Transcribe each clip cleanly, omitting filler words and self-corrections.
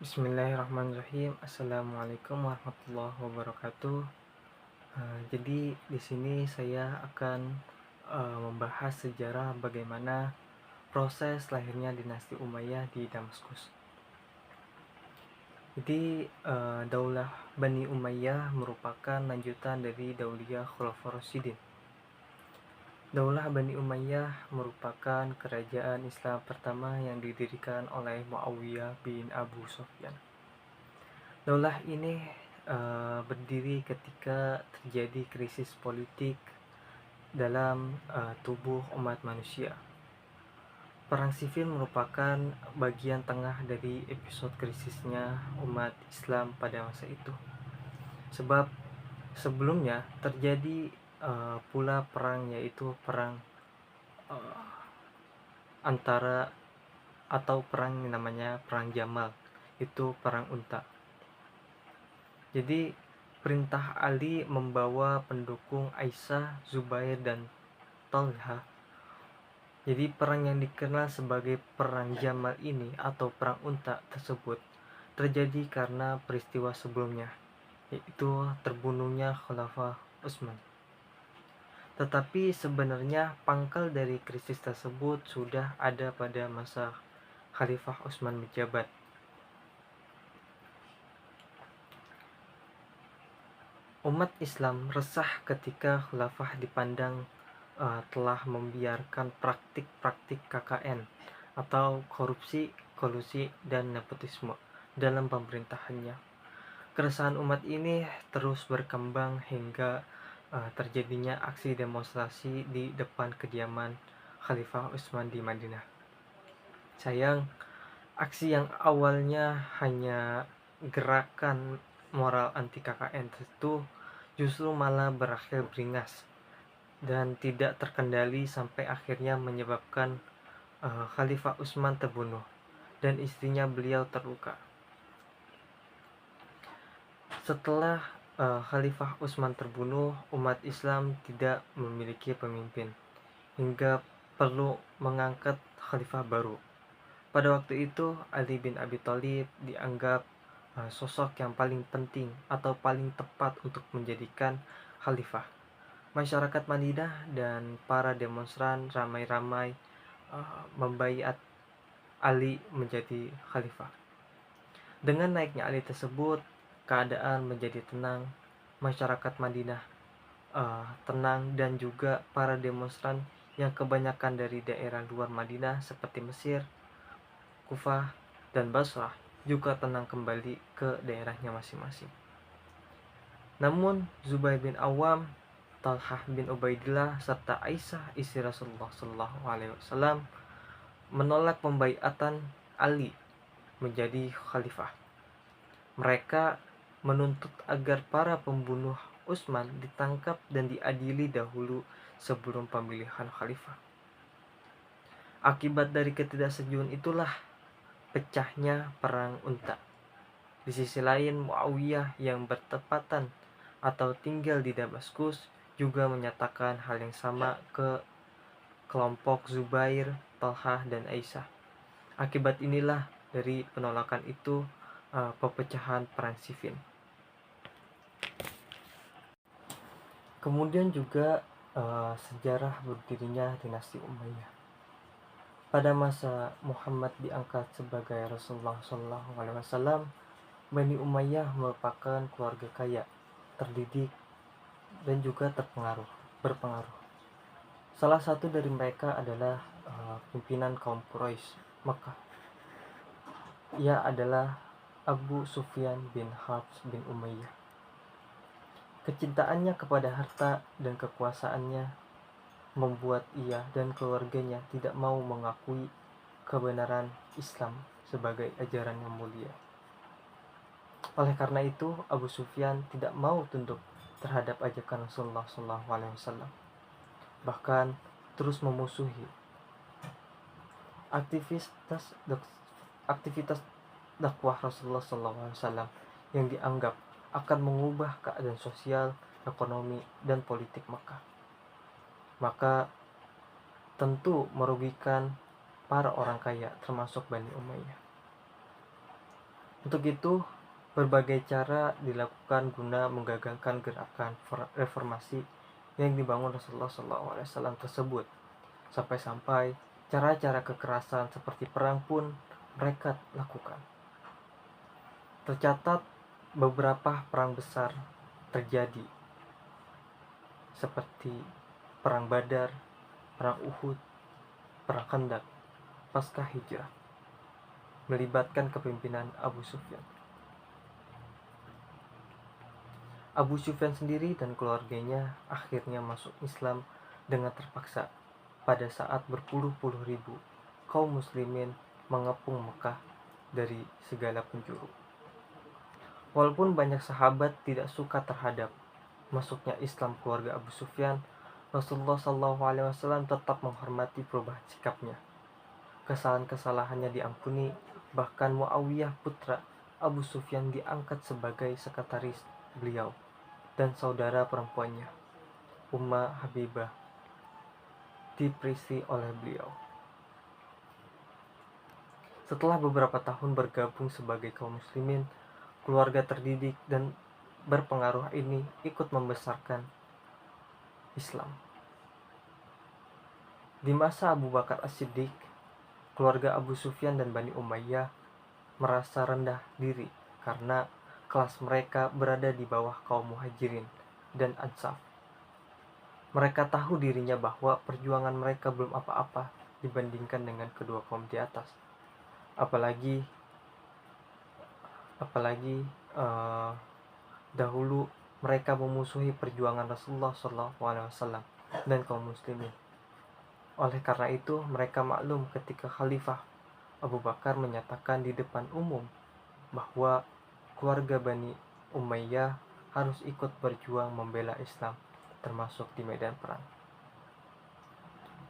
Bismillahirrahmanirrahim. Assalamualaikum warahmatullahi wabarakatuh. Jadi di sini saya akan membahas sejarah bagaimana proses lahirnya dinasti Umayyah di Damaskus. Jadi Daulah Bani Umayyah merupakan lanjutan dari Daulah Khulafaur Rasyidin. Daulah Bani Umayyah merupakan kerajaan Islam pertama yang didirikan oleh Muawiyah bin Abu Sufyan. Daulah ini berdiri ketika terjadi krisis politik dalam tubuh umat manusia. Perang sivil merupakan bagian tengah dari episode krisisnya umat Islam pada masa itu. Sebab sebelumnya terjadi pula perang, yaitu perang antara atau perang namanya perang Jamal, itu perang unta. Jadi perintah Ali membawa pendukung Aisyah, Zubair, dan Talha. Jadi perang yang dikenal sebagai perang Jamal ini atau perang unta tersebut terjadi karena peristiwa sebelumnya, yaitu terbunuhnya Khalifah Utsman. Tetapi sebenarnya pangkal dari krisis tersebut sudah ada pada masa Khalifah Utsman menjabat. Umat Islam resah ketika khilafah dipandang telah membiarkan praktik-praktik KKN atau korupsi, kolusi, dan nepotisme dalam pemerintahannya. Keresahan umat ini terus berkembang hingga terjadinya aksi demonstrasi di depan kediaman Khalifah Utsman di Madinah. Sayang, aksi yang awalnya hanya gerakan moral anti KKN itu justru malah berakhir beringas dan tidak terkendali sampai akhirnya menyebabkan Khalifah Utsman terbunuh dan istrinya beliau terluka. Setelah Khalifah Utsman terbunuh, umat Islam tidak memiliki pemimpin hingga perlu mengangkat khalifah baru. Pada waktu itu Ali bin Abi Thalib dianggap sosok yang paling penting atau paling tepat untuk menjadikan khalifah. Masyarakat Madinah dan para demonstran ramai-ramai membaiat Ali menjadi khalifah. Dengan naiknya Ali tersebut, keadaan menjadi tenang. Masyarakat Madinah tenang, dan juga para demonstran yang kebanyakan dari daerah luar Madinah seperti Mesir, Kufah, dan Basrah juga tenang kembali ke daerahnya masing-masing. Namun Zubair bin Awam, Talhah bin Ubaidillah, serta Aisyah istri Rasulullah SAW menolak pembaiatan Ali menjadi khalifah. Mereka menuntut agar para pembunuh Utsman ditangkap dan diadili dahulu sebelum pemilihan khalifah. Akibat dari ketidaksetujuan itulah pecahnya perang unta. Di sisi lain, Muawiyah yang bertepatan atau tinggal di Damaskus juga menyatakan hal yang sama ke kelompok Zubair, Talhah, dan Aisyah. Akibat inilah dari penolakan itu pepecahan perang sivil. Kemudian juga sejarah berdirinya dinasti Umayyah. Pada masa Muhammad diangkat sebagai Rasulullah SAW, Bani Umayyah merupakan keluarga kaya, terdidik, dan juga berpengaruh. Salah satu dari mereka adalah pimpinan kaum Quraisy Makkah. Ia adalah Abu Sufyan bin Harb bin Umayyah. Kecintaannya kepada harta dan kekuasaannya membuat ia dan keluarganya tidak mau mengakui kebenaran Islam sebagai ajaran yang mulia. Oleh karena itu, Abu Sufyan tidak mau tunduk terhadap ajakan Rasulullah SAW, bahkan terus memusuhi aktivitas dakwah Rasulullah SAW yang dianggap akan mengubah keadaan sosial, ekonomi, dan politik Makkah. Maka tentu merugikan para orang kaya termasuk Bani Umayyah. Untuk itu, berbagai cara dilakukan guna menggagalkan gerakan reformasi yang dibangun Rasulullah SAW tersebut. Sampai-sampai cara-cara kekerasan seperti perang pun mereka lakukan. Tercatat beberapa perang besar terjadi, seperti perang Badar, perang Uhud, perang Khandaq, pasca hijrah, melibatkan kepemimpinan Abu Sufyan. Abu Sufyan sendiri dan keluarganya akhirnya masuk Islam dengan terpaksa pada saat berpuluh-puluh ribu kaum muslimin mengepung Mekah dari segala penjuru. Walaupun banyak sahabat tidak suka terhadap masuknya Islam keluarga Abu Sufyan, Rasulullah SAW tetap menghormati perubahan sikapnya. Kesalahan-kesalahannya diampuni, bahkan Muawiyah putra Abu Sufyan diangkat sebagai sekretaris beliau, dan saudara perempuannya, Umma Habibah, diperisi oleh beliau. Setelah beberapa tahun bergabung sebagai kaum muslimin, keluarga terdidik dan berpengaruh ini ikut membesarkan Islam. Di masa Abu Bakar As-Siddiq, keluarga Abu Sufyan dan Bani Umayyah merasa rendah diri karena kelas mereka berada di bawah kaum Muhajirin dan Ansar. Mereka tahu dirinya bahwa perjuangan mereka belum apa-apa dibandingkan dengan kedua kaum di atas. Apalagi dahulu mereka memusuhi perjuangan Rasulullah SAW dan kaum muslimin. Oleh karena itu, mereka maklum ketika Khalifah Abu Bakar menyatakan di depan umum bahwa keluarga Bani Umayyah harus ikut berjuang membela Islam, termasuk di medan perang.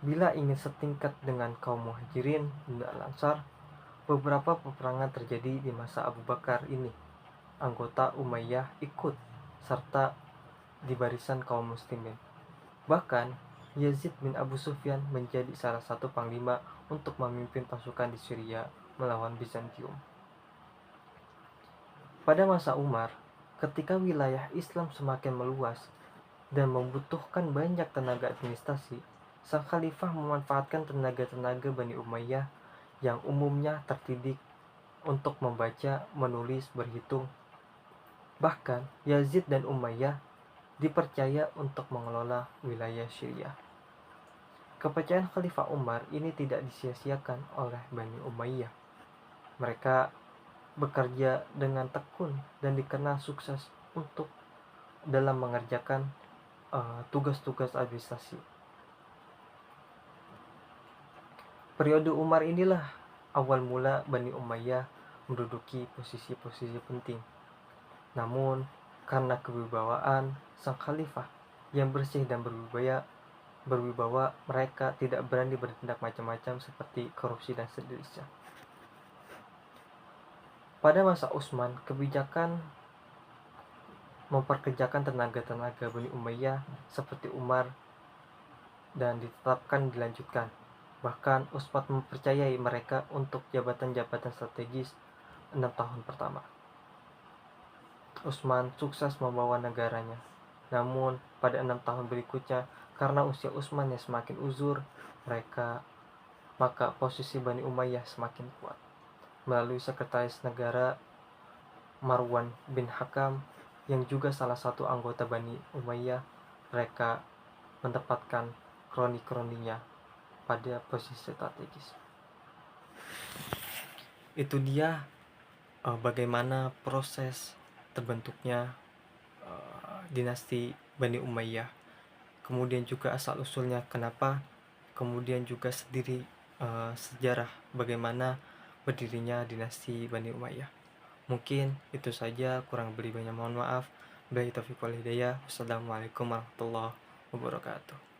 Bila ingin setingkat dengan kaum Muhajirin dan Al-Ansar, beberapa peperangan terjadi di masa Abu Bakar ini. Anggota Umayyah ikut serta di barisan kaum muslimin. Bahkan Yazid bin Abu Sufyan menjadi salah satu panglima untuk memimpin pasukan di Syria melawan Bizantium. Pada masa Umar, ketika wilayah Islam semakin meluas dan membutuhkan banyak tenaga administrasi, sang khalifah memanfaatkan tenaga-tenaga Bani Umayyah yang umumnya terdidik untuk membaca, menulis, berhitung. Bahkan Yazid dan Umayyah dipercaya untuk mengelola wilayah Syria. Kepercayaan Khalifah Umar ini tidak disia-siakan oleh Bani Umayyah. Mereka bekerja dengan tekun dan dikenal sukses untuk dalam mengerjakan tugas-tugas administrasi. Periode Umar inilah awal mula Bani Umayyah menduduki posisi-posisi penting. Namun, karena kewibawaan sang khalifah yang bersih dan berwibawa, mereka tidak berani bertindak macam-macam seperti korupsi dan sejenisnya. Pada masa Utsman, kebijakan memperkerjakan tenaga-tenaga Bani Umayyah seperti Umar dan ditetapkan dilanjutkan. Bahkan Utsman mempercayai mereka untuk jabatan-jabatan strategis 6 tahun pertama. Utsman sukses membawa negaranya. Namun pada 6 tahun berikutnya, karena usia Utsman yang semakin uzur, maka posisi Bani Umayyah semakin kuat. Melalui sekretaris negara Marwan bin Hakam yang juga salah satu anggota Bani Umayyah, mereka menempatkan kroni-kroninya pada posisi strategis. Itu dia bagaimana proses terbentuknya dinasti Bani Umayyah, kemudian juga asal usulnya kenapa, kemudian juga sejarah bagaimana berdirinya dinasti Bani Umayyah. Mungkin itu saja, kurang lebih banyak mohon maaf. Wassalamualaikum warahmatullahi wabarakatuh.